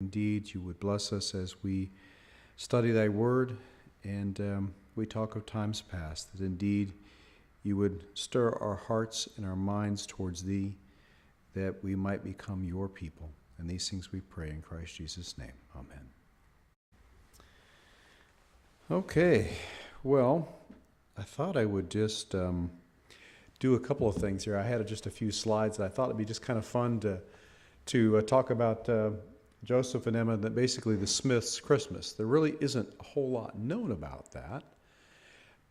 indeed you would bless us as we study thy word and we talk of times past, that indeed you would stir our hearts and our minds towards thee, that we might become your people. And these things we pray in Christ Jesus' name. Amen. Okay, well, I thought I would just do a couple of things here. I had just a few slides that I thought it'd be just kind of fun to talk about Joseph and Emma, that basically the Smiths' Christmas. There really isn't a whole lot known about that,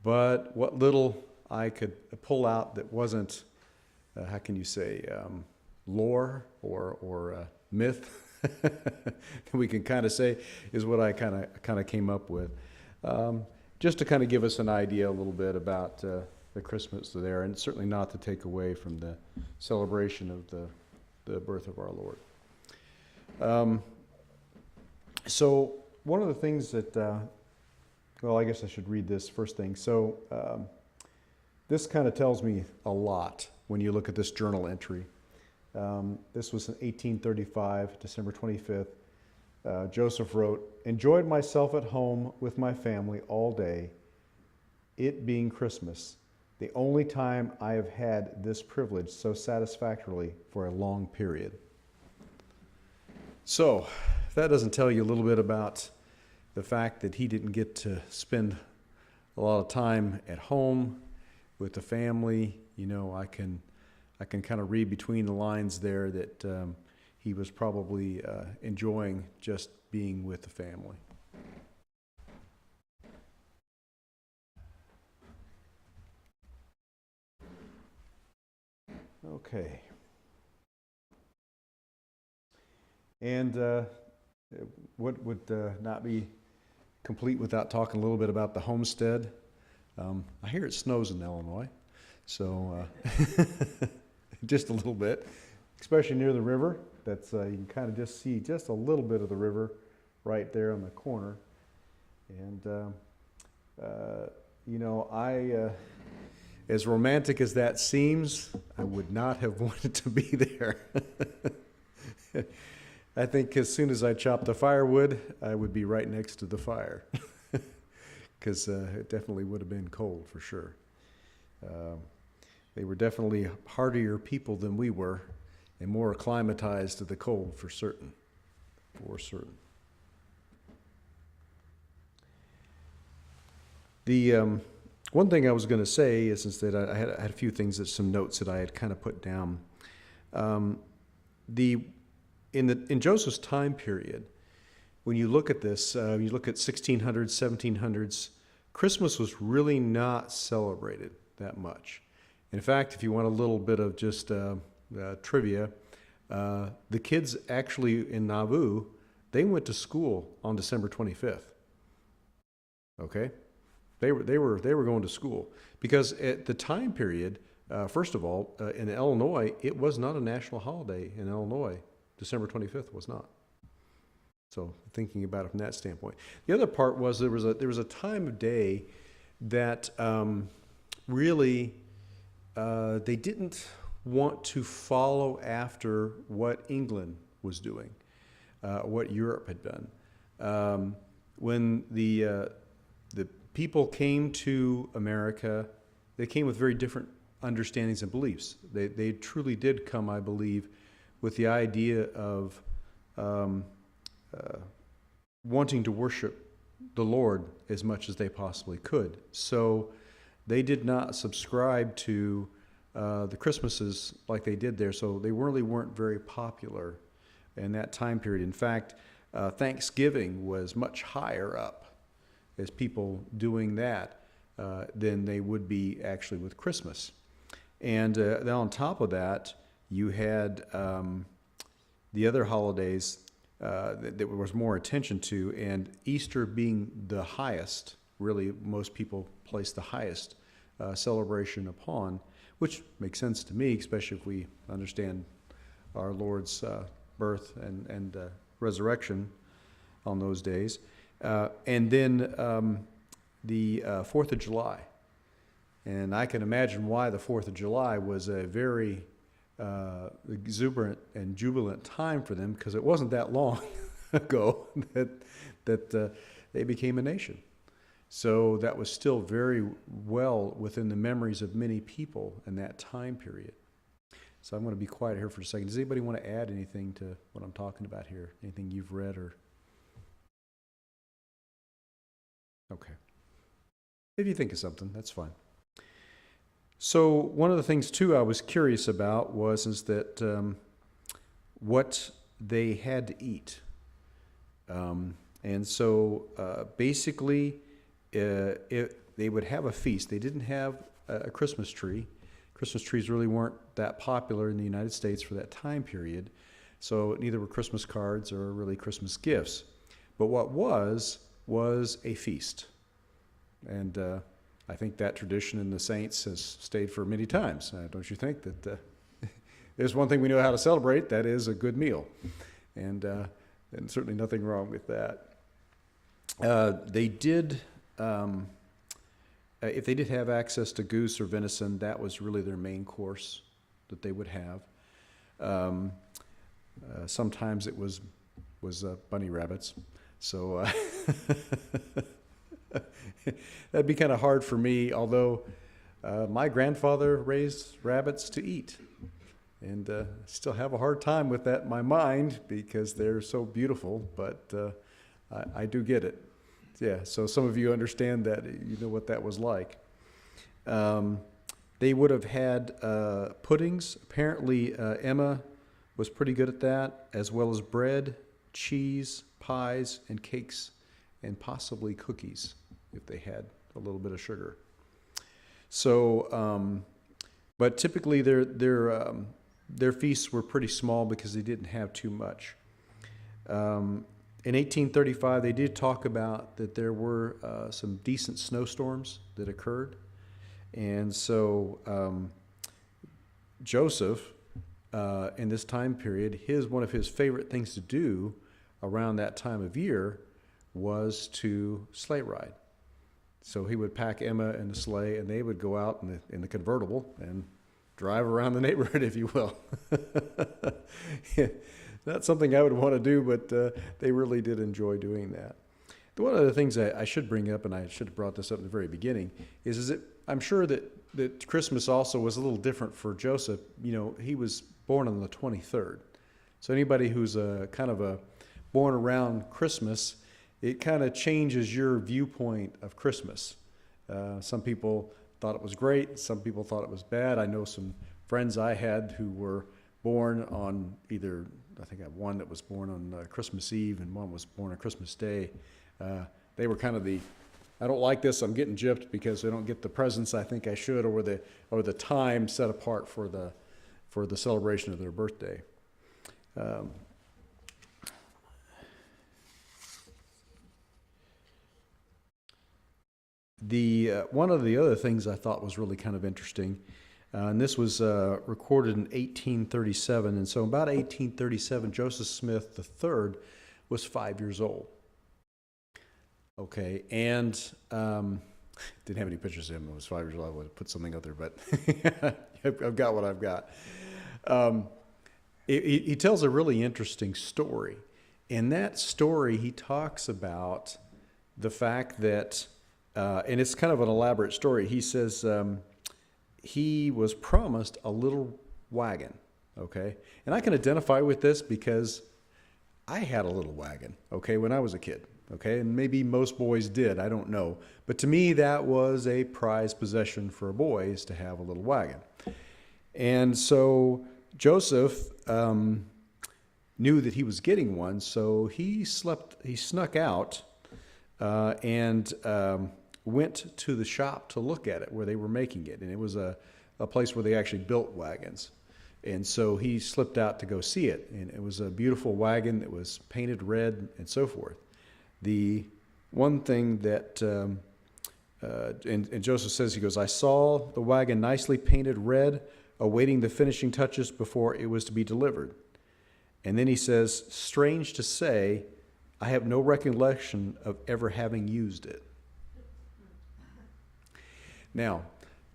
but what little I could pull out that wasn't, how can you say, lore or myth that we can kind of say is what I kind of came up with, just to kind of give us an idea a little bit about the Christmas there, and certainly not to take away from the celebration of the birth of our Lord. So one of the things that, well, I guess I should read this first thing. So this kind of tells me a lot when you look at this journal entry. This was in 1835, December 25th. Joseph wrote, "Enjoyed myself at home with my family all day, it being Christmas, the only time I have had this privilege so satisfactorily for a long period." So, if that doesn't tell you a little bit about the fact that he didn't get to spend a lot of time at home with the family, you know, I can kind of read between the lines there that he was probably enjoying just being with the family. Okay. And what would not be complete without talking a little bit about the homestead? I hear it snows in Illinois, so just a little bit, especially near the river. That's you can kind of just see just a little bit of the river right there on the corner. And you know, as romantic as that seems, I would not have wanted to be there. I think as soon as I chopped the firewood, I would be right next to the fire, because it definitely would have been cold for sure. They were definitely hardier people than we were, and more acclimatized to the cold for certain. The one thing I was going to say is that I had a few things, some notes that I had kind of put down. In Joseph's time period, when you look at this, you look at 1600s, 1700s, Christmas was really not celebrated that much. In fact, if you want a little bit of just trivia, the kids actually in Nauvoo, they went to school on December 25th. Okay, they were going to school because at the time period, first of all, in Illinois, it was not a national holiday in Illinois. December 25th was not. So thinking about it from that standpoint. The other part was there was a time of day that really they didn't want to follow after what England was doing, what Europe had done. When the people came to America, they came with very different understandings and beliefs. They truly did come, I believe, with the idea of wanting to worship the Lord as much as they possibly could. So they did not subscribe to the Christmases like they did there, so they really weren't very popular in that time period. In fact, Thanksgiving was much higher up as people doing that than they would be actually with Christmas. And then on top of that, you had the other holidays that there was more attention to, and Easter being the highest, really most people place the highest celebration upon, which makes sense to me, especially if we understand our Lord's birth and resurrection on those days. And then the 4th of July. And I can imagine why the 4th of July was a very exuberant and jubilant time for them, because it wasn't that long ago that they became a nation. So that was still very well within the memories of many people in that time period. So I'm going to be quiet here for a second. Does anybody want to add anything to what I'm talking about here? Anything you've read or? Okay. If you think of something, that's fine. So one of the things too I was curious about was that what they had to eat, and so basically, they would have a feast. They didn't have a Christmas tree. Christmas trees really weren't that popular in the United States for that time period, so neither were Christmas cards or really Christmas gifts. But what was a feast, and I think that tradition in the saints has stayed for many times. Don't you think that there's one thing we know how to celebrate, that is a good meal, and certainly nothing wrong with that. They did. If they did have access to goose or venison, that was really their main course that they would have. Sometimes it was bunny rabbits, so that'd be kind of hard for me. Although my grandfather raised rabbits to eat, and still have a hard time with that in my mind because they're so beautiful. But I do get it. Yeah, so some of you understand that, you know what that was like. They would have had puddings. Apparently, Emma was pretty good at that, as well as bread, cheese, pies, and cakes, and possibly cookies if they had a little bit of sugar. So, but typically their feasts were pretty small because they didn't have too much. In 1835, they did talk about that there were some decent snowstorms that occurred. And so Joseph, in this time period, one of his favorite things to do around that time of year was to sleigh ride. So he would pack Emma in the sleigh, and they would go out in the convertible and drive around the neighborhood, if you will. Not something I would want to do, but they really did enjoy doing that. One of the things I should bring up, and I should have brought this up in the very beginning, is that I'm sure that Christmas also was a little different for Joseph. You know, he was born on the 23rd. So anybody who's born around Christmas, it kind of changes your viewpoint of Christmas. Some people thought it was great. Some people thought it was bad. I know some friends I had who were born on I think I have one that was born on Christmas Eve and one was born on Christmas Day. They were kind of I don't like this, I'm getting gypped because I don't get the presents I think I should, or the time set apart for the celebration of their birthday. One of the other things I thought was really kind of interesting, and this was recorded in 1837, and so about 1837, Joseph Smith III was 5 years old. Okay, and didn't have any pictures of him when I was 5 years old. I would have put something up there, but I've got what I've got. He tells a really interesting story. In that story, he talks about the fact that, and it's kind of an elaborate story. He says he was promised a little wagon, okay? And I can identify with this because I had a little wagon, okay, when I was a kid, okay? And maybe most boys did, I don't know. But to me, that was a prized possession for boys to have a little wagon. And so Joseph knew that he was getting one, so he snuck out and went to the shop to look at it where they were making it. And it was a place where they actually built wagons. And so he slipped out to go see it. And it was a beautiful wagon that was painted red and so forth. The one thing that, and Joseph says, he goes, I saw the wagon nicely painted red, awaiting the finishing touches before it was to be delivered. And then he says, strange to say, I have no recollection of ever having used it. Now,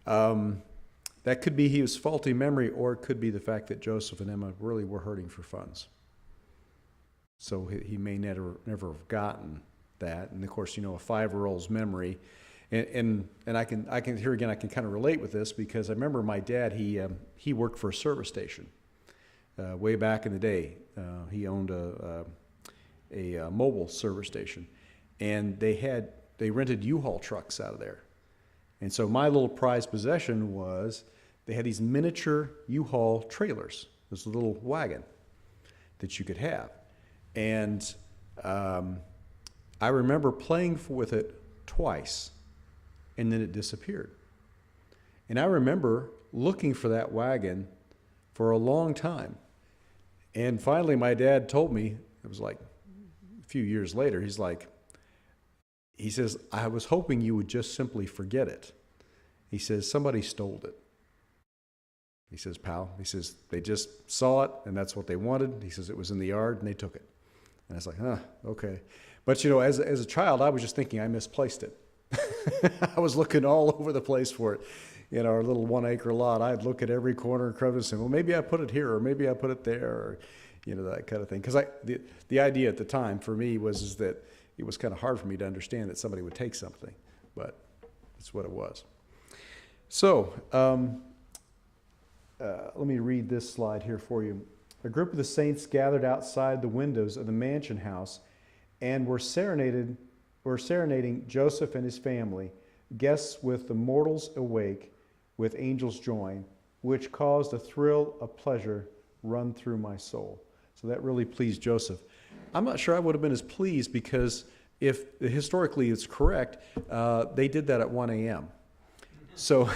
that could be his faulty memory, or it could be the fact that Joseph and Emma really were hurting for funds. So he may never have gotten that. And of course, a 5-year-old's memory. And I can here again, I can kind of relate with this because I remember my dad, he worked for a service station way back in the day. He owned a mobile service station, and they rented U-Haul trucks out of there. And so my little prized possession was they had these miniature U-Haul trailers, this little wagon that you could have. And I remember playing with it twice, and then it disappeared. And I remember looking for that wagon for a long time. And finally my dad told me, it was like a few years later, he says, I was hoping you would just simply forget it. He says, somebody stole it. He says, pal, they just saw it and that's what they wanted. He says, it was in the yard and they took it. And I was like, okay. But as a child, I was just thinking I misplaced it. I was looking all over the place for it. In our little 1-acre lot, I'd look at every corner and crevice and, well, maybe I put it here, or maybe I put it there, or, that kind of thing. Because the idea at the time for me was that it was kind of hard for me to understand that somebody would take something, but that's what it was. So let me read this slide here for you. A group of the saints gathered outside the windows of the mansion house and were serenading Joseph and his family, guests with the mortals awake, with angels join, which caused a thrill of pleasure run through my soul. So that really pleased Joseph. I'm not sure I would have been as pleased because if historically it's correct, they did that at 1 a.m. So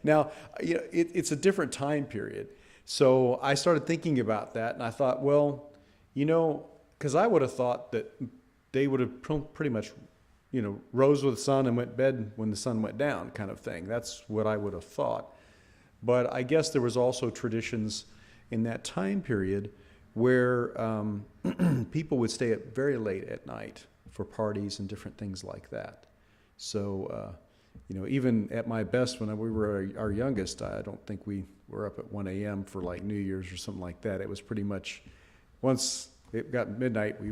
now, it's a different time period. So I started thinking about that, and I thought, well, because I would have thought that they would have pretty much, rose with the sun and went to bed when the sun went down kind of thing. That's what I would have thought. But I guess there was also traditions in that time period where people would stay up very late at night for parties and different things like that. So, even at my best when we were our youngest, I don't think we were up at 1 a.m. for like New Year's or something like that. It was pretty much once it got midnight, we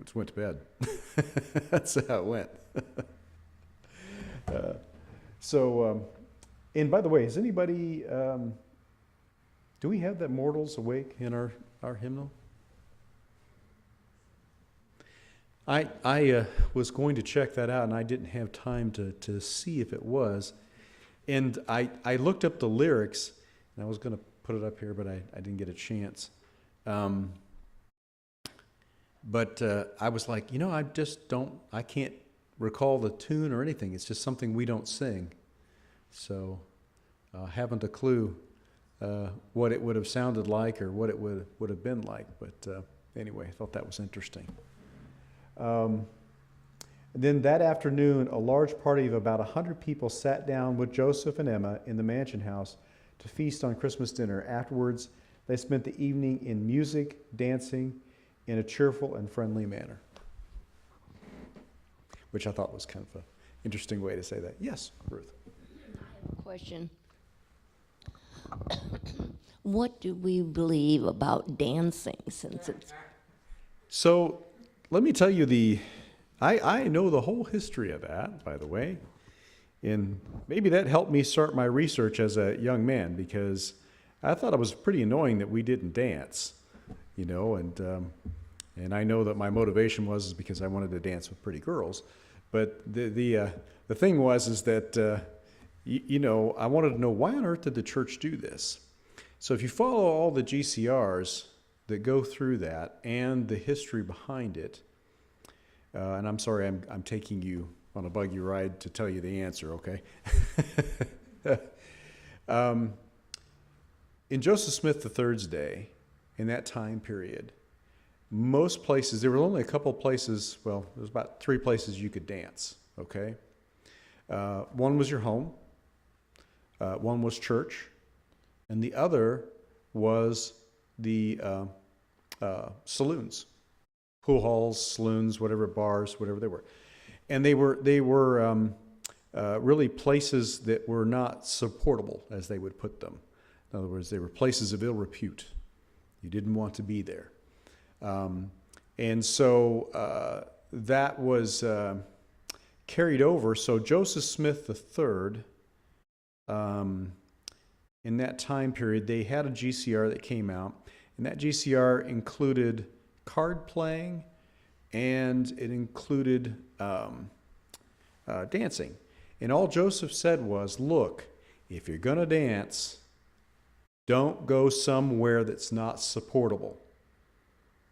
just went to bed. That's how it went. And by the way, has anybody, do we have that mortals awake in our hymnal? I was going to check that out, and I didn't have time to see if it was. And I looked up the lyrics, and I was going to put it up here, but I didn't get a chance. But I was like, I can't recall the tune or anything. It's just something we don't sing. So haven't a clue what it would have sounded like or what it would have been like. But anyway, I thought that was interesting. Then that afternoon, a large party of about 100 people sat down with Joseph and Emma in the mansion house to feast on Christmas dinner. Afterwards, they spent the evening in music, dancing, in a cheerful and friendly manner, which I thought was kind of an interesting way to say that. Yes, Ruth. I have a question. What do we believe about dancing since it's... So let me tell you I know the whole history of that, by the way, and maybe that helped me start my research as a young man because I thought it was pretty annoying that we didn't dance. And I know that my motivation was because I wanted to dance with pretty girls, but the thing was that I wanted to know why on earth did the church do this. So if you follow all the GCRs that go through that and the history behind it, and I'm sorry I'm taking you on a buggy ride to tell you the answer, okay? In Joseph Smith III's day, in that time period, most places, there were only a couple places, well, there was about 3 places you could dance, okay? One was your home, one was church, and the other was the saloons, pool halls, saloons, whatever, bars, whatever they were. And they were really places that were not supportable, as they would put them. In other words, they were places of ill repute. You didn't want to be there. And so that was carried over. So Joseph Smith III, in that time period, they had a GCR that came out, and that GCR included card playing, and it included dancing. And all Joseph said was, look, if you're going to dance, don't go somewhere that's not supportable.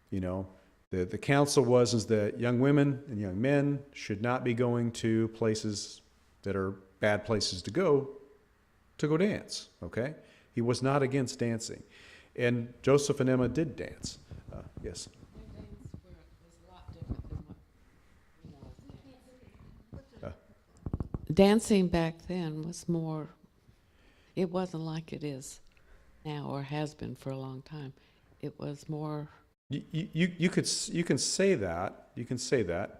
You know, the counsel is that young women and young men should not be going to places that are bad places to go dance, okay? He was not against dancing. And Joseph and Emma did dance. Yes? Dancing back then was more, it wasn't like it is now or has been for a long time. It was more. You can say that,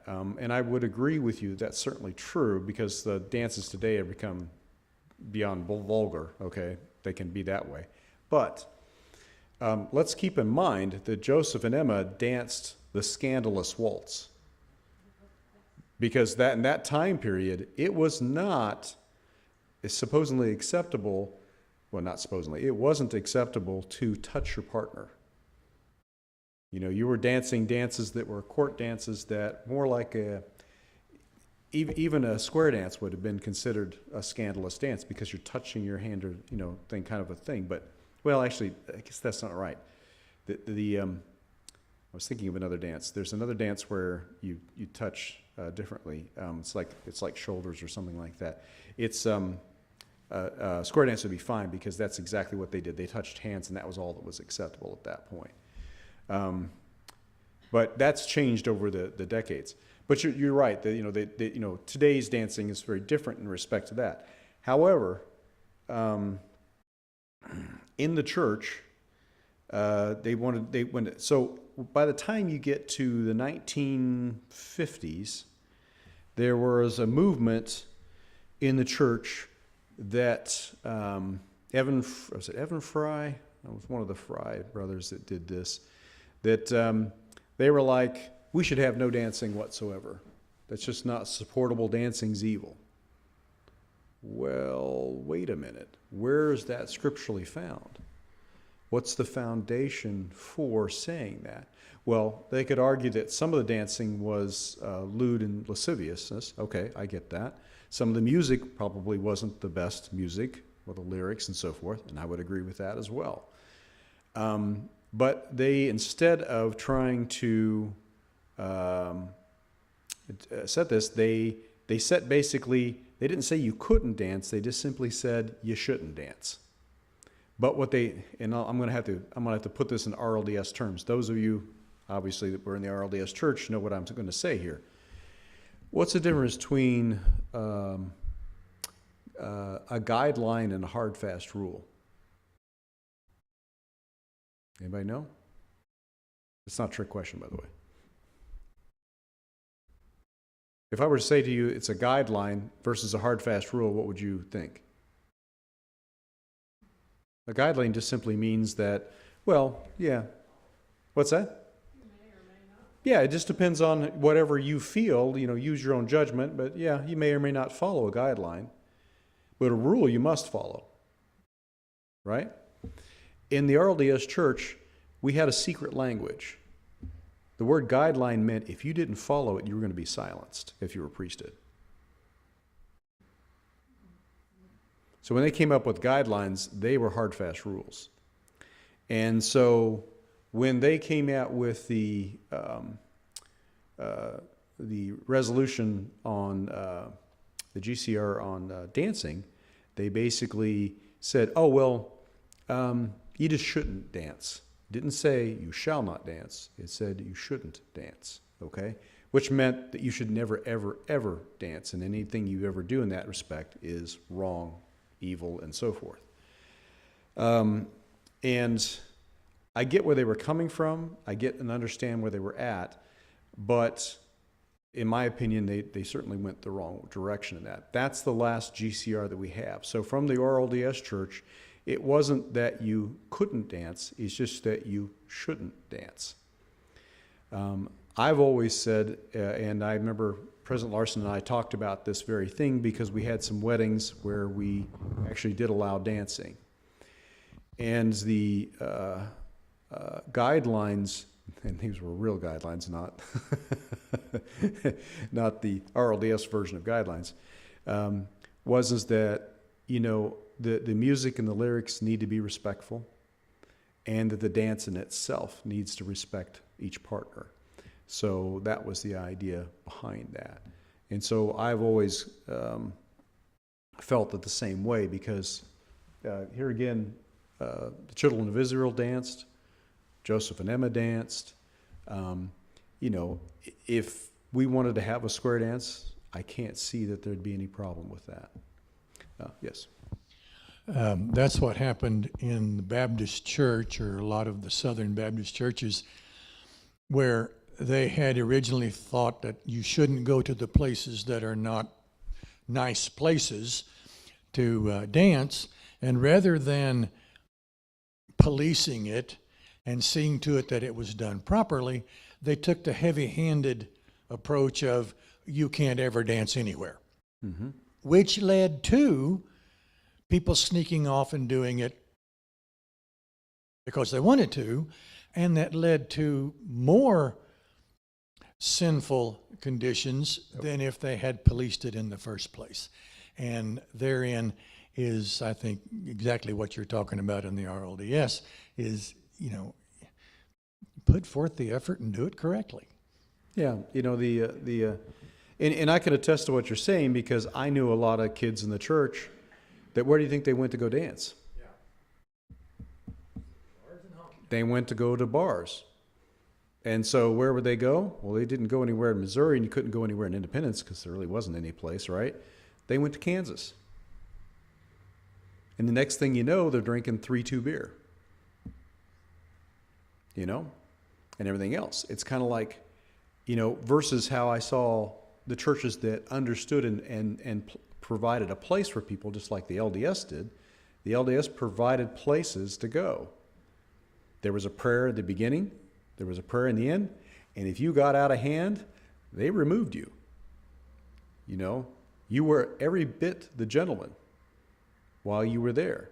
and I would agree with you. That's certainly true because the dances today have become beyond vulgar. Okay, they can be that way, but let's keep in mind that Joseph and Emma danced the scandalous waltz because that in that time period it was not supposedly acceptable. Well, not supposedly, it wasn't acceptable to touch your partner. You know, you were dancing dances that were court dances that more like even a square dance would have been considered a scandalous dance because you're touching your hand or, you know, thing kind of a thing. But, well, actually, I guess that's not right. I was thinking of another dance. There's another dance where you touch differently. It's like shoulders or something like that. It's square dance would be fine because that's exactly what they did. They touched hands, and that was all that was acceptable at that point. But that's changed over the decades. But you're right. That today's dancing is very different in respect to that. However, in the church, so by the time you get to the 1950s, there was a movement in the church that Evan Fry? That was one of the Fry brothers that did this. That they were like, we should have no dancing whatsoever. That's just not supportable. Dancing's evil. Well, wait a minute. Where is that scripturally found? What's the foundation for saying that? Well, they could argue that some of the dancing was lewd and lasciviousness. Okay, I get that. Some of the music probably wasn't the best music, or the lyrics and so forth, and I would agree with that as well. But they, instead of trying to set this, they set basically, they didn't say you couldn't dance, they just simply said you shouldn't dance. But what I'm going to have to put this in RLDS terms. Those of you, obviously, that were in the RLDS church know what I'm going to say here. What's the difference between a guideline and a hard, fast rule? Anybody know? It's not a trick question, by the way. If I were to say to you it's a guideline versus a hard, fast rule, what would you think? A guideline just simply means that, well, yeah. What's that? You may or may not. Yeah, it just depends on whatever you feel, use your own judgment, but yeah, you may or may not follow a guideline. But a rule you must follow, right? In the RLDS church, we had a secret language. The word guideline meant if you didn't follow it, you were going to be silenced if you were priesthood. So when they came up with guidelines, they were hard, fast rules. And so when they came out with the resolution on the GCR on dancing, they basically said, oh, well, you just shouldn't dance. It didn't say you shall not dance. It said you shouldn't dance, okay? Which meant that you should never, ever, ever dance, and anything you ever do in that respect is wrong, evil, and so forth. And I get where they were coming from. I get and understand where they were at, but in my opinion, they certainly went the wrong direction in that. That's the last GCR that we have. So from the RLDS church, It wasn't that you couldn't dance, it's just that you shouldn't dance. I've always said, and I remember President Larson and I talked about this very thing because we had some weddings where we actually did allow dancing. And the guidelines, and these were real guidelines, not not the RLDS version of guidelines, was that, you know, the music and the lyrics need to be respectful, and that the dance in itself needs to respect each partner. So that was the idea behind that. And so I've always felt it the same way, because here again, the children of Israel danced, Joseph and Emma danced. You know, if we wanted to have a square dance, I can't see that there'd be any problem with that. Yes. That's what happened in the Baptist church, or a lot of the Southern Baptist churches, where they had originally thought that you shouldn't go to the places that are not nice places to dance, and rather than policing it and seeing to it that it was done properly, they took the heavy-handed approach of you can't ever dance anywhere, which led to people sneaking off and doing it because they wanted to, and that led to more sinful conditions than if they had policed it in the first place. And therein is, I think, exactly what you're talking about in the RLDS is, you know, put forth the effort and do it correctly. Yeah, you know, and I can attest to what you're saying, because I knew a lot of kids in the church that, where do you think they went to go dance? They went to go to bars. And so where would they go? Well, they didn't go anywhere in Missouri, and you couldn't go anywhere in Independence because there really wasn't any place, right? They went to Kansas. And the next thing you know, they're drinking 3-2 beer. You know? And everything else. It's kind of like, you know, versus how I saw the churches that understood and provided a place for people, just like the LDS did. The LDS provided places to go. There was a prayer at the beginning, there was a prayer in the end, and if you got out of hand, they removed you. You know, you were every bit the gentleman while you were there.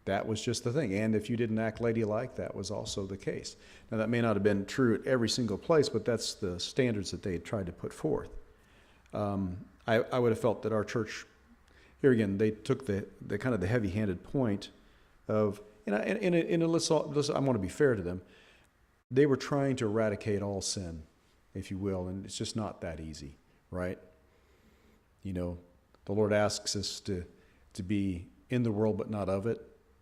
That was just the thing. And if you didn't act ladylike, that was also the case. Now, that may not have been true at every single place, but that's the standards that they had tried to put forth. I would have felt that our church, here again, they took the kind of the heavy-handed point of, and listen, I want to be fair to them. They were trying to eradicate all sin, if you will, and it's just not that easy, right? You know, the Lord asks us to be in the world but not of it.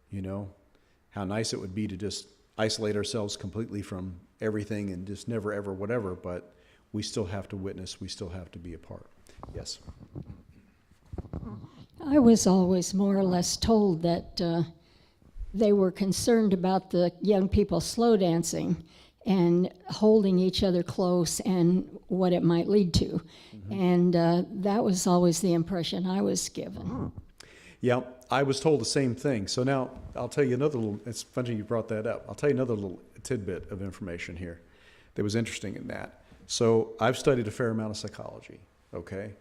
You know, how nice it would be to just isolate ourselves completely from everything and just never, ever, whatever, but we still have to witness, we still have to be a part. Yes. I was always more or less told that they were concerned about the young people slow dancing and holding each other close and what it might lead to. And that was always the impression I was given. Yeah, I was told the same thing. So now I'll tell you another little, it's funny you brought that up. I'll tell you another little tidbit of information here that was interesting in that. So I've studied a fair amount of psychology, okay?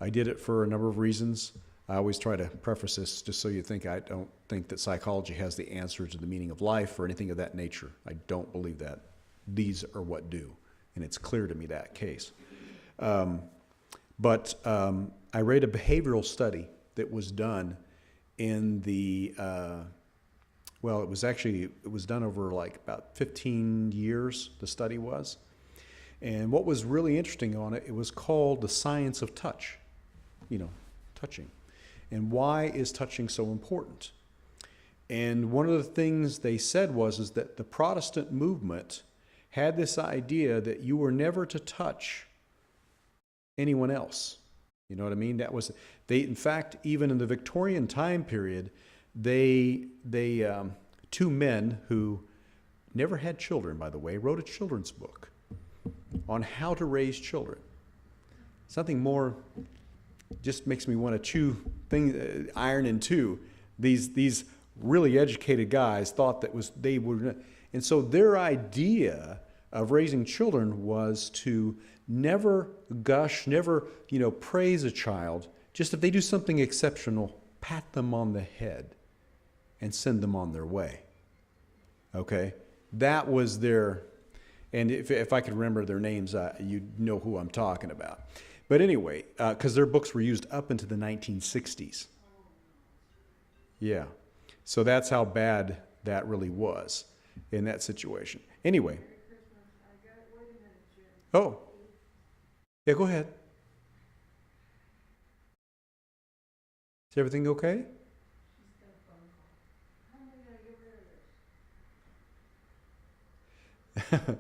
I did it for a number of reasons. I always try to preface this just so you think I don't think that psychology has the answer to the meaning of life or anything of that nature. I don't believe that. These are what do, and it's clear to me that case. But I read a behavioral study that was done in the, well, it was done over like about 15 years, the study was. And what was really interesting on it, it was called The Science of Touch, you know, touching. And why is touching so important? And one of the things they said is that the Protestant movement had this idea that you were never to touch anyone else. You know what I mean? That was, in fact, even in the Victorian time period, two men who never had children, by the way, wrote a children's book on how to raise children. Something more just makes me want to chew iron in two. These really educated guys thought that they were, and so their idea of raising children was to never gush, never, praise a child. Just if they do something exceptional, pat them on the head and send them on their way. Okay? That was their, and if I could remember their names, you'd know who I'm talking about. But anyway, because their books were used up into the 1960s. Yeah. So that's how bad that really was in that situation. Anyway. Oh. Yeah, go ahead. Is everything okay?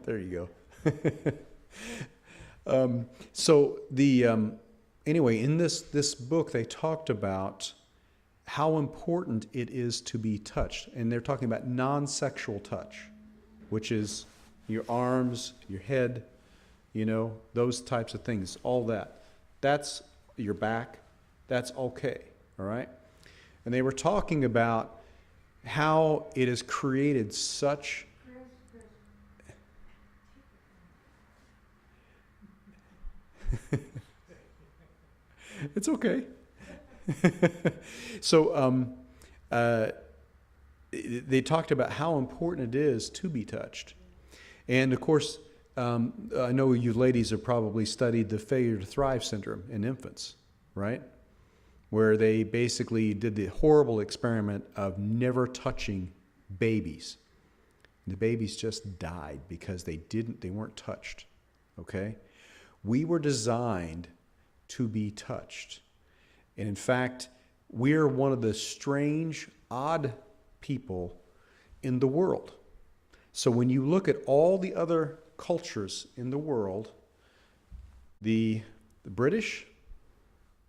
There you go. So anyway, in this book, they talked about how important it is to be touched, and they're talking about non-sexual touch, which is your arms, your head, those types of things, all that. That's your back. That's okay, all right? And they were talking about how it has created such... It's okay. So they talked about how important it is to be touched. And of course, I know you ladies have probably studied the failure to thrive syndrome in infants, right? Where they basically did the horrible experiment of never touching babies. The babies just died because they weren't touched, okay? We were designed to be touched. And in fact, we're one of the strange, odd people in the world. So when you look at all the other cultures in the world, the British,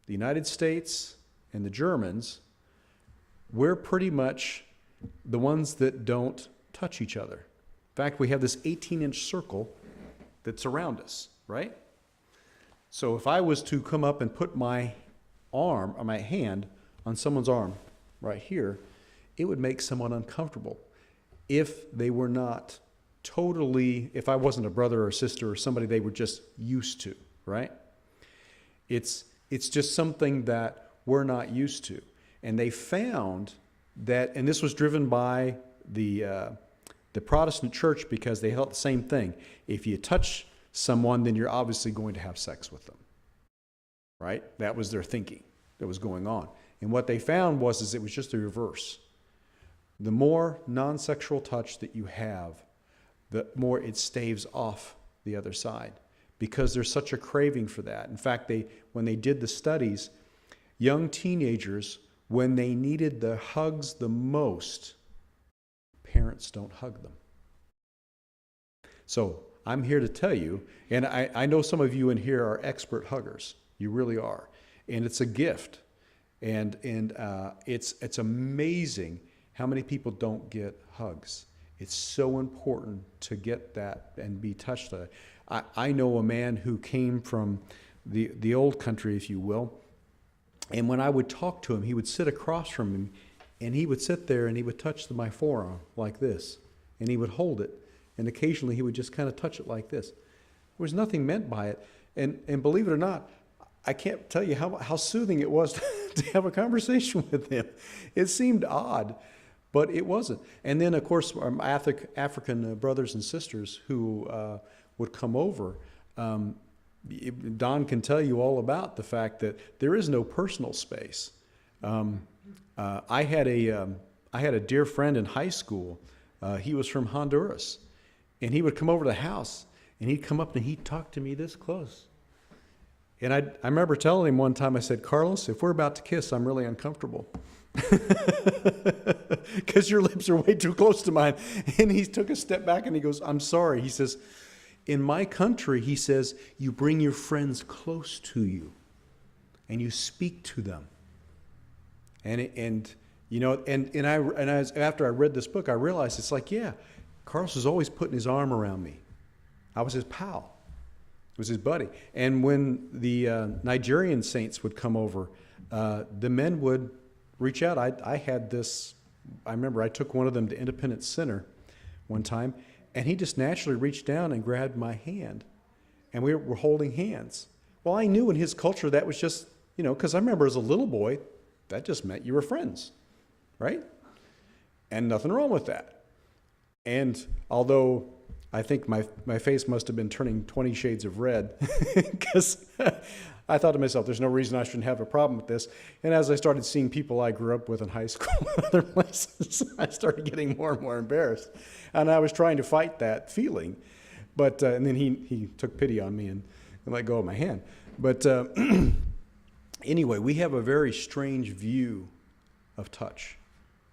the United States, and the Germans, we're pretty much the ones that don't touch each other. In fact, we have this 18-inch circle that's around us, right? So if I was to come up and put my arm or my hand on someone's arm right here, it would make someone uncomfortable if they were not totally, if I wasn't a brother or sister or somebody they were just used to, right? It's just something that we're not used to. And they found that, and this was driven by the Protestant church, because they thought the same thing. If you touch someone, then you're obviously going to have sex with them, right? That was their thinking that was going on. And what they found was it was just the reverse. The more non-sexual touch that you have, the more it staves off the other side, because there's such a craving for that. In fact, when they did the studies, young teenagers, when they needed the hugs the most, parents don't hug them. So I'm here to tell you, and I know some of you in here are expert huggers. You really are. And it's a gift. And it's amazing how many people don't get hugs. It's so important to get that and be touched. I know a man who came from the old country, if you will, and when I would talk to him, he would sit across from me, and he would sit there and he would touch my forearm like this, and he would hold it, and occasionally he would just kind of touch it like this. There was nothing meant by it, and believe it or not, I can't tell you how soothing it was to have a conversation with him. It seemed odd, but it wasn't. And then, of course, our African brothers and sisters who would come over, Don can tell you all about the fact that there is no personal space. I had a dear friend in high school. He was from Honduras, and he would come over to the house, and he'd come up and he'd talk to me this close. And I remember telling him one time, I said, Carlos, if we're about to kiss, I'm really uncomfortable. Because your lips are way too close to mine. And he took a step back and he goes, I'm sorry. He says, in my country, he says, you bring your friends close to you and you speak to them. And after I read this book, I realized it's like, yeah, Carlos was always putting his arm around me. I was his pal. It was his buddy. And when the Nigerian saints would come over, the men would reach out. I had this I remember I took one of them to Independence Center one time, and he just naturally reached down and grabbed my hand, and we were holding hands. Well, I knew in his culture that was just, because I remember as a little boy, that just meant you were friends, right? And nothing wrong with that. And although I think my face must have been turning 20 shades of red because I thought to myself, there's no reason I shouldn't have a problem with this. And as I started seeing people I grew up with in high school and other places, I started getting more and more embarrassed. And I was trying to fight that feeling. But, and then he took pity on me and let go of my hand. But anyway, we have a very strange view of touch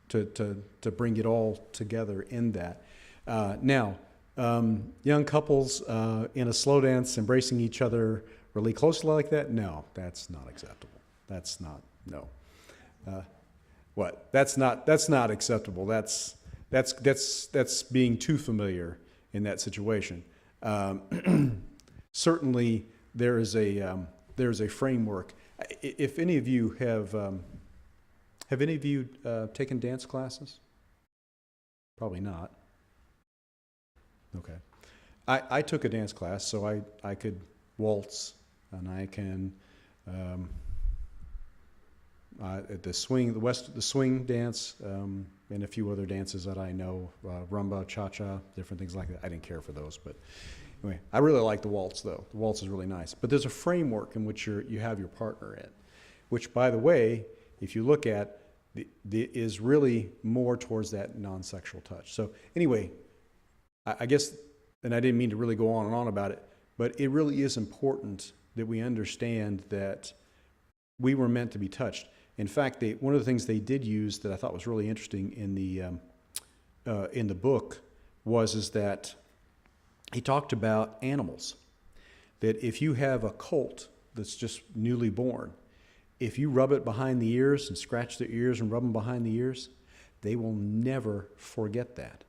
to bring it all together in that. Now, young couples in a slow dance embracing each other really closely like that? No, that's not acceptable. That's not, no. What? That's not acceptable. That's being too familiar in that situation. Certainly, there's a framework. If any of you have any of you taken dance classes? Probably not. Okay. I took a dance class, so I could waltz, and I can the swing dance, and a few other dances that I know, rumba, cha-cha, different things like that. I didn't care for those, but anyway, I really like the waltz though. The waltz is really nice. But there's a framework in which you have your partner in, which, by the way, if you look at, is really more towards that non-sexual touch. So anyway, I guess, and I didn't mean to really go on and on about it, but it really is important that we understand that we were meant to be touched. In fact, one of the things they did use that I thought was really interesting in the book is that he talked about animals. That if you have a colt that's just newly born, if you rub it behind the ears and scratch their ears and rub them behind the ears, they will never forget that.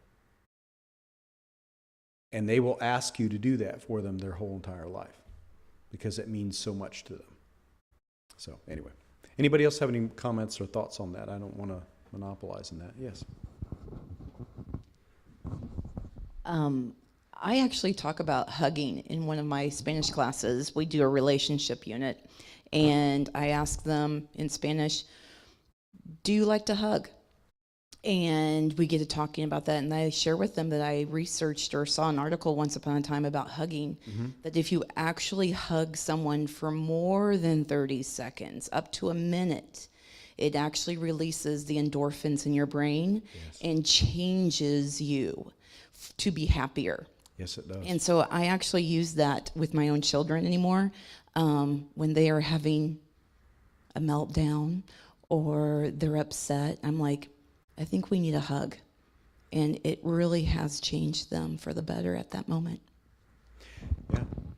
And they will ask you to do that for them their whole entire life because it means so much to them. So anyway, anybody else have any comments or thoughts on that? I don't want to monopolize in that. Yes. I actually talk about hugging in one of my Spanish classes. We do a relationship unit, and I ask them in Spanish, do you like to hug? And we get to talking about that, and I share with them that I researched or saw an article once upon a time about hugging, that if you actually hug someone for more than 30 seconds, up to a minute, it actually releases the endorphins in your brain and changes you to be happier. Yes, it does. And so I actually use that with my own children anymore. When they are having a meltdown or they're upset, I'm like, I think we need a hug. And it really has changed them for the better at that moment.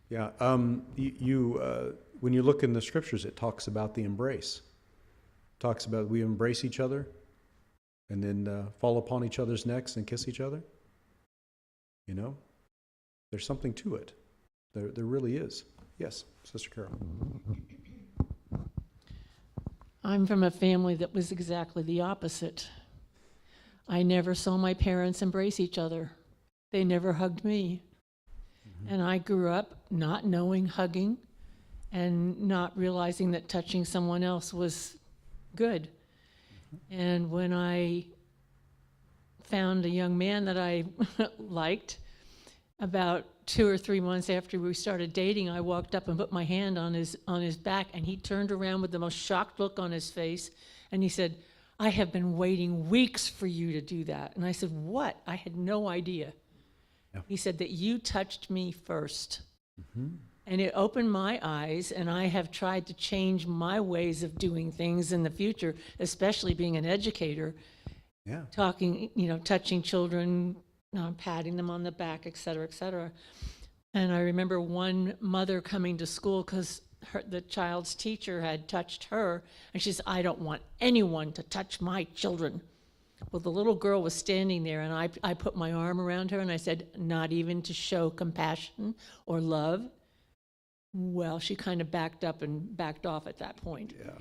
Yeah. When you look in the scriptures, it talks about the embrace. It talks about we embrace each other and then fall upon each other's necks and kiss each other. You know, there's something to it. There really is. Yes, Sister Carol. I'm from a family that was exactly the opposite. I never saw my parents embrace each other. They never hugged me. And I grew up not knowing hugging and not realizing that touching someone else was good. And when I found a young man that I liked, about 2 or 3 months after we started dating, I walked up and put my hand on his back, and he turned around with the most shocked look on his face, and he said, I have been waiting weeks for you to do that. And I said, what? I had no idea. Yeah. He said that you touched me first. And it opened my eyes, and I have tried to change my ways of doing things in the future, especially being an educator, Yeah. talking, touching children, patting them on the back, et cetera, et cetera. And I remember one mother coming to school because the child's teacher had touched her, and she said, I don't want anyone to touch my children. Well, the little girl was standing there, and I put my arm around her, and I said, not even to show compassion or love. Well, she kind of backed up and backed off at that point. Yeah.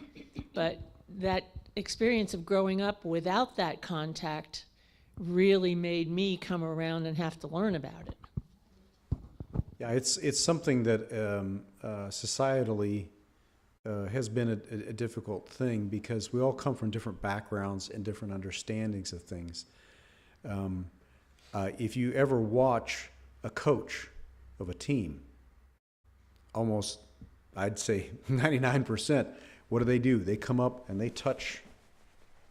But that experience of growing up without that contact really made me come around and have to learn about it. Yeah, it's something that societally has been a difficult thing because we all come from different backgrounds and different understandings of things. If you ever watch a coach of a team, almost, I'd say 99%, what do? They come up and they touch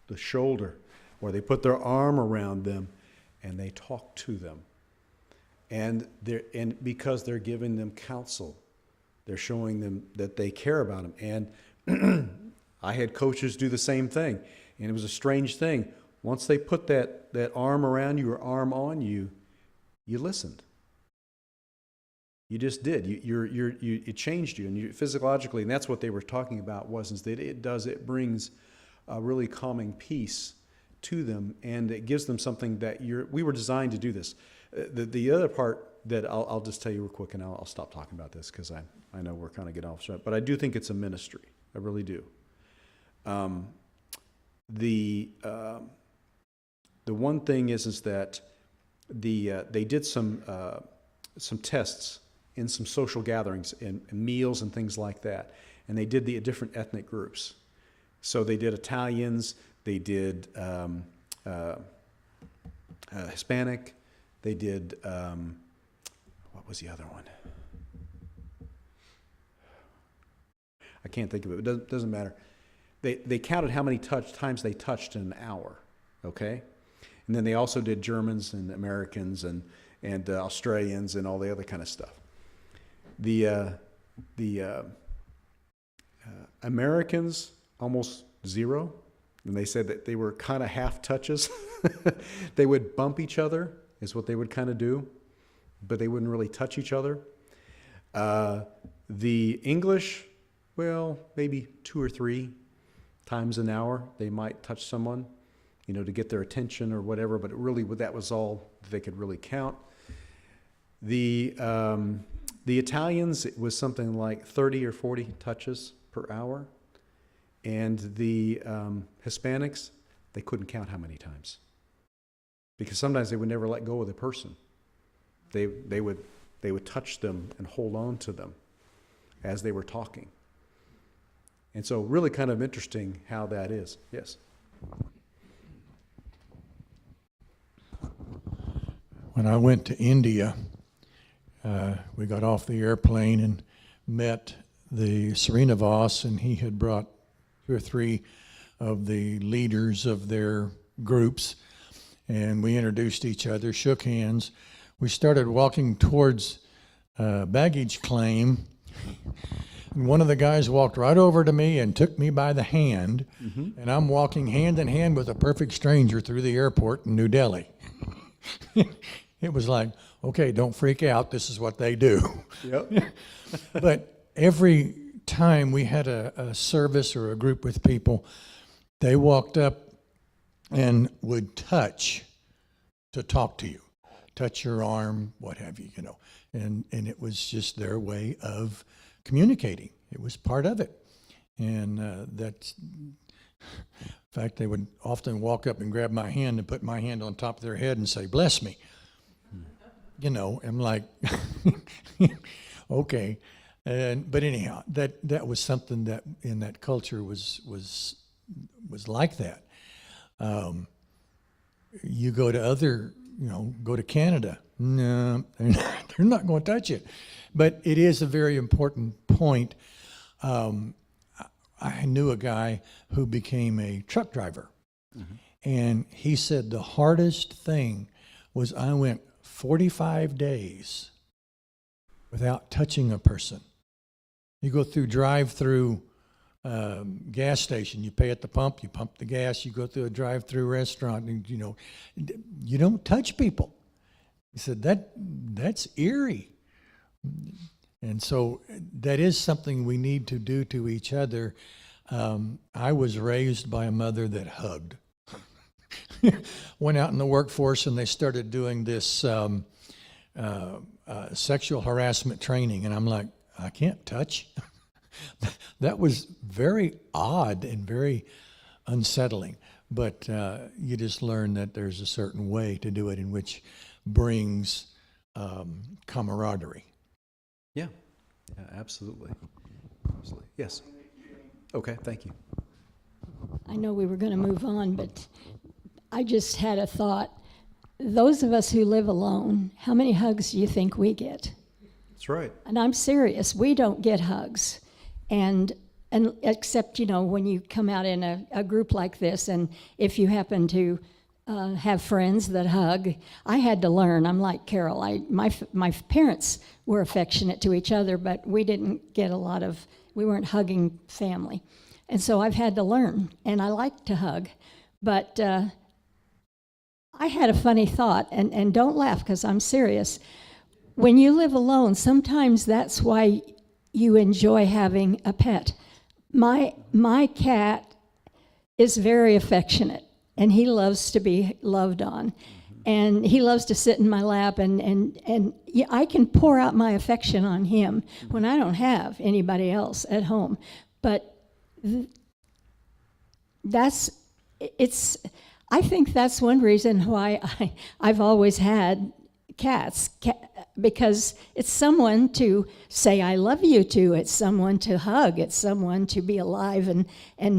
the shoulder, or they put their arm around them and they talk to them. And because they're giving them counsel, they're showing them that they care about them. And I had coaches do the same thing, and it was a strange thing. Once they put that arm around you or arm on you, you listened. You just did. It changed you, and you physiologically, and that's what they were talking about. Is that it brings a really calming peace to them, and it gives them something that we were designed to do this. The other part that I'll just tell you real quick, and I'll stop talking about this because I know we're kind of getting off track, but I do think it's a ministry. I really do. The one thing is that they did some tests in some social gatherings and meals and things like that, and they did the different ethnic groups. So they did Italians, they did Hispanic, they did what was the other one? I can't think of it. It doesn't matter. They counted how many times they touched in an hour. Okay, and then they also did Germans and Americans and Australians and all the other kind of stuff. The Americans almost zero, and they said that they were kind of half touches. They would bump each other, is what they would kind of do, but they wouldn't really touch each other. The English, well, maybe 2 or 3 times an hour they might touch someone, to get their attention or whatever, but really that was all they could really count. The Italians, it was something like 30 or 40 touches per hour. And the Hispanics, they couldn't count how many times. Because sometimes they would never let go of the person. They would touch them and hold on to them as they were talking. And so really kind of interesting how that is. Yes? When I went to India, we got off the airplane and met the Srinivas, and he had brought 2 or 3 of the leaders of their groups, and we introduced each other, shook hands. We started walking towards baggage claim, and one of the guys walked right over to me and took me by the hand, and I'm walking hand in hand with a perfect stranger through the airport in New Delhi. It was like, okay, don't freak out, this is what they do. Yep. But every time we had a service or a group with people, they walked up and would touch to talk to you, touch your arm, what have you, and it was just their way of communicating. It was part of it. And that's, in fact, they would often walk up and grab my hand and put my hand on top of their head and say, "Bless me." I'm like, okay. But anyhow, that was something that in that culture was like that. You go to go to Canada, no, they're not going to touch it. But it is a very important point. I knew a guy who became a truck driver, and he said the hardest thing was I went 45 days without touching a person. You go through drive-through gas station, you pay at the pump, you pump the gas, you go through a drive-through restaurant, and you don't touch people. He said that's eerie. And so that is something we need to do to each other. I was raised by a mother that hugged. Went out in the workforce and they started doing this sexual harassment training, and I'm like, I can't touch. That was very odd and very unsettling. But you just learn that there's a certain way to do it in which brings camaraderie. Yeah, yeah, absolutely. Absolutely. Yes. Okay, thank you. I know we were going to move on, but I just had a thought. Those of us who live alone, how many hugs do you think we get? That's right. And I'm serious, we don't get hugs. And except, you know, when you come out in a group like this, and if you happen to have friends that hug, I had to learn. I'm like Carol. My parents were affectionate to each other, but we didn't get we weren't hugging family. And so I've had to learn, and I like to hug. But I had a funny thought, and don't laugh because I'm serious. When you live alone, sometimes that's why you enjoy having a pet. My cat is very affectionate, and he loves to be loved on. And he loves to sit in my lap, and yeah, I can pour out my affection on him when I don't have anybody else at home. But I think that's one reason why I've always had cats, because it's someone to say I love you to, it's someone to hug, it's someone to be alive and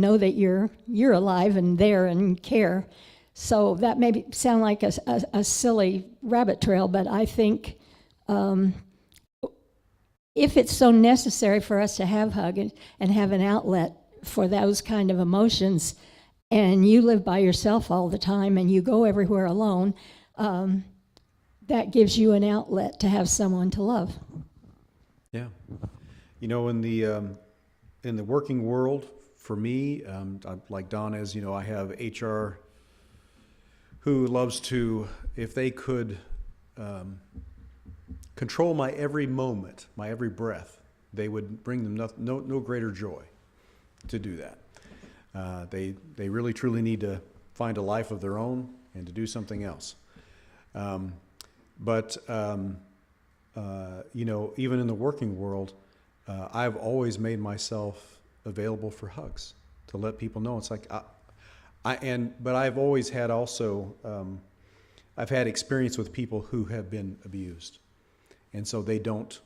know that you're alive and there and care. So that may sound like a silly rabbit trail, but I think if it's so necessary for us to have hug and have an outlet for those kind of emotions, and you live by yourself all the time and you go everywhere alone, that gives you an outlet to have someone to love. Yeah. You know, in the working world, for me, like Don, as you know, I have HR who loves to, if they could control my every moment, my every breath, they would bring them no greater joy to do that. They really truly need to find a life of their own and to do something else. But you know, even in the working world, I've always made myself available for hugs to let people know. It's like, but I've always had also, I've had experience with people who have been abused. And so they don't,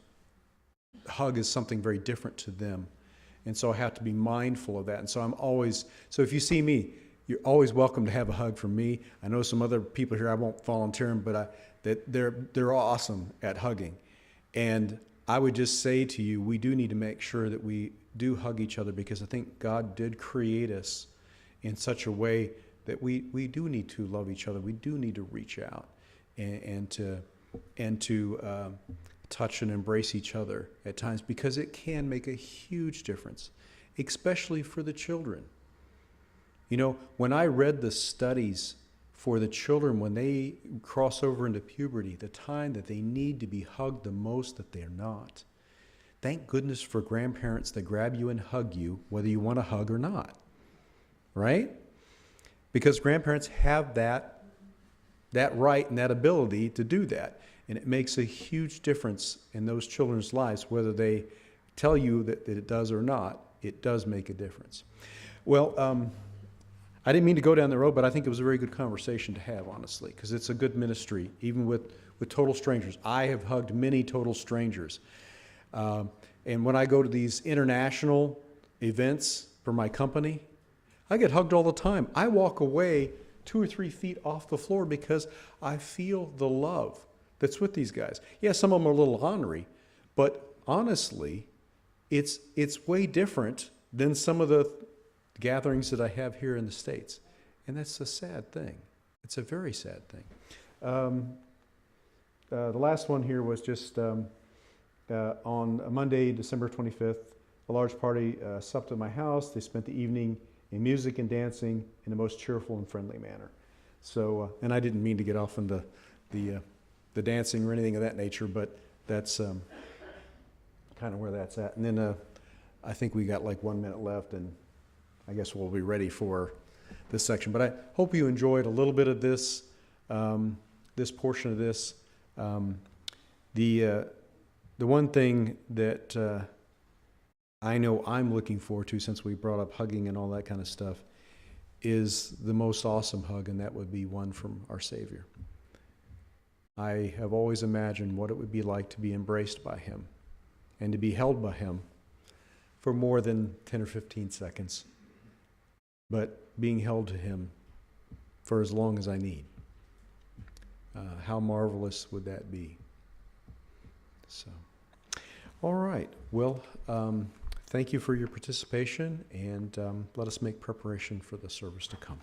hug is something very different to them. And so I have to be mindful of that. And so I'm always, so if you see me, you're always welcome to have a hug from me. I know some other people here, I won't volunteer them, but that they're awesome at hugging. And I would just say to you, we do need to make sure that we do hug each other, because I think God did create us in such a way that we do need to love each other. We do need to reach out and to touch and embrace each other at times, because it can make a huge difference, especially for the children. You know, when I read the studies for the children when they cross over into puberty, the time that they need to be hugged the most, that they're not. Thank goodness for grandparents that grab you and hug you, whether you want a hug or not, right? Because grandparents have that right and that ability to do that. And it makes a huge difference in those children's lives, whether they tell you that it does or not. It does make a difference. Well, I didn't mean to go down the road, but I think it was a very good conversation to have, honestly, because it's a good ministry, even with total strangers. I have hugged many total strangers. And when I go to these international events for my company, I get hugged all the time. I walk away 2 or 3 feet off the floor because I feel the love that's with these guys. Yeah, some of them are a little ornery, but honestly, it's way different than some of the gatherings that I have here in the States. And that's a sad thing. It's a very sad thing. The last one here was just on Monday, December 25th, a large party supped at my house. They spent the evening in music and dancing in the most cheerful and friendly manner. So, and I didn't mean to get off into the dancing or anything of that nature, but that's kind of where that's at. And then I think we got like 1 minute left, and I guess we'll be ready for this section. But I hope you enjoyed a little bit of this, this portion of this. The one thing that I know I'm looking forward to, since we brought up hugging and all that kind of stuff, is the most awesome hug, and that would be one from our Savior. I have always imagined what it would be like to be embraced by him and to be held by him for more than 10 or 15 seconds, but being held to him for as long as I need. How marvelous would that be? So, all right. Well, thank you for your participation, and let us make preparation for the service to come.